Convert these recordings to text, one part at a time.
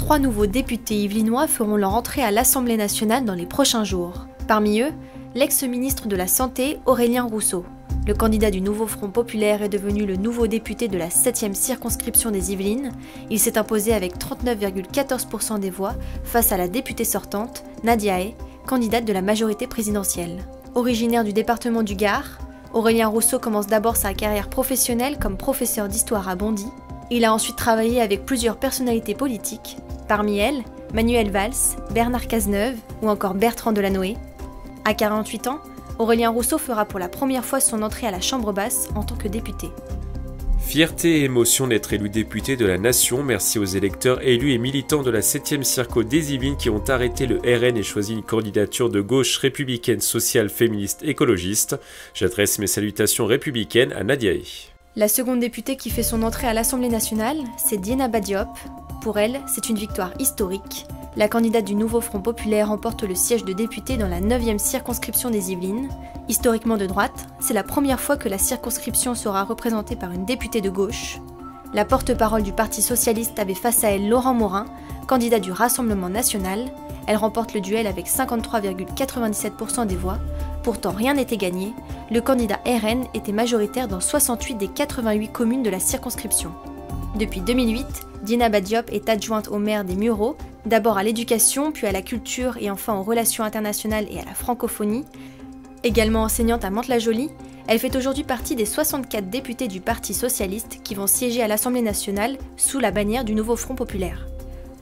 3 nouveaux députés yvelinois feront leur entrée à l'Assemblée nationale dans les prochains jours. Parmi eux, l'ex-ministre de la Santé, Aurélien Rousseau. Le candidat du Nouveau Front Populaire est devenu le nouveau député de la 7e circonscription des Yvelines. Il s'est imposé avec 39,14% des voix face à la députée sortante, Nadia Hay, candidate de la majorité présidentielle. Originaire du département du Gard, Aurélien Rousseau commence d'abord sa carrière professionnelle comme professeur d'histoire à Bondy. Il a ensuite travaillé avec plusieurs personnalités politiques, parmi elles Manuel Valls, Bernard Cazeneuve ou encore Bertrand Delanoë. À 48 ans, Aurélien Rousseau fera pour la première fois son entrée à la Chambre basse en tant que député. Fierté et émotion d'être élu député de la Nation, merci aux électeurs élus et militants de la 7e circo des Yvelines qui ont arrêté le RN et choisi une candidature de gauche républicaine, sociale, féministe, écologiste. J'adresse mes salutations républicaines à Nadia Hay. La seconde députée qui fait son entrée à l'Assemblée nationale, c'est Dieynaba Diop. Pour elle, c'est une victoire historique. La candidate du Nouveau Front Populaire remporte le siège de députée dans la 9e circonscription des Yvelines. Historiquement de droite, c'est la première fois que la circonscription sera représentée par une députée de gauche. La porte-parole du Parti socialiste avait face à elle Laurent Morin, candidat du Rassemblement national. Elle remporte le duel avec 53,97% des voix. Pourtant, rien n'était gagné. Le candidat RN était majoritaire dans 68 des 88 communes de la circonscription. Depuis 2008, Dieynaba Diop est adjointe au maire des Mureaux, d'abord à l'éducation, puis à la culture et enfin aux relations internationales et à la francophonie. Également enseignante à Mantes-la-Jolie, elle fait aujourd'hui partie des 64 députés du Parti socialiste qui vont siéger à l'Assemblée nationale sous la bannière du Nouveau Front Populaire.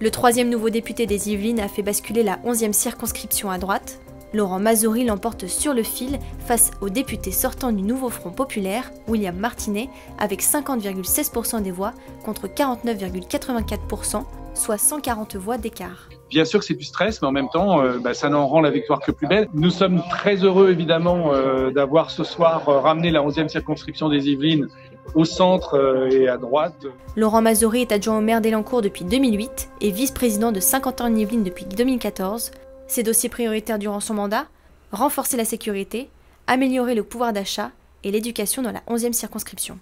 Le troisième nouveau député des Yvelines a fait basculer la 11e circonscription à droite. Laurent Mazory l'emporte sur le fil face au député sortant du Nouveau Front Populaire, William Martinet, avec 50,16% des voix contre 49,84%, soit 140 voix d'écart. Bien sûr que c'est du stress, mais en même temps, ça n'en rend la victoire que plus belle. Nous sommes très heureux, évidemment, d'avoir ce soir ramené la 11e circonscription des Yvelines au centre et à droite. Laurent Mazory est adjoint au maire d'Elancourt depuis 2008 et vice-président de Saint-Quentin-en-Yvelines depuis 2014. Ses dossiers prioritaires durant son mandat, renforcer la sécurité, améliorer le pouvoir d'achat et l'éducation dans la 11e circonscription.